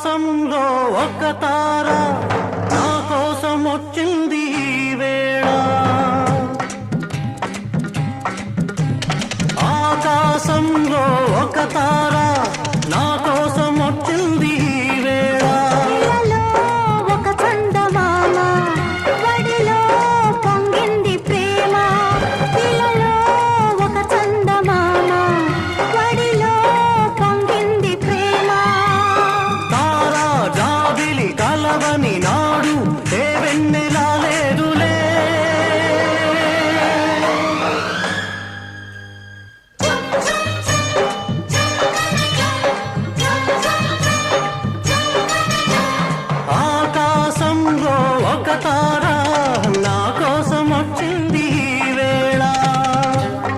ఆకాశంలో ఒక తార నా కోసం వచ్చింది ఈ వేళ. ఆకాశంలో ఒక తార నా కోసం వచ్చింది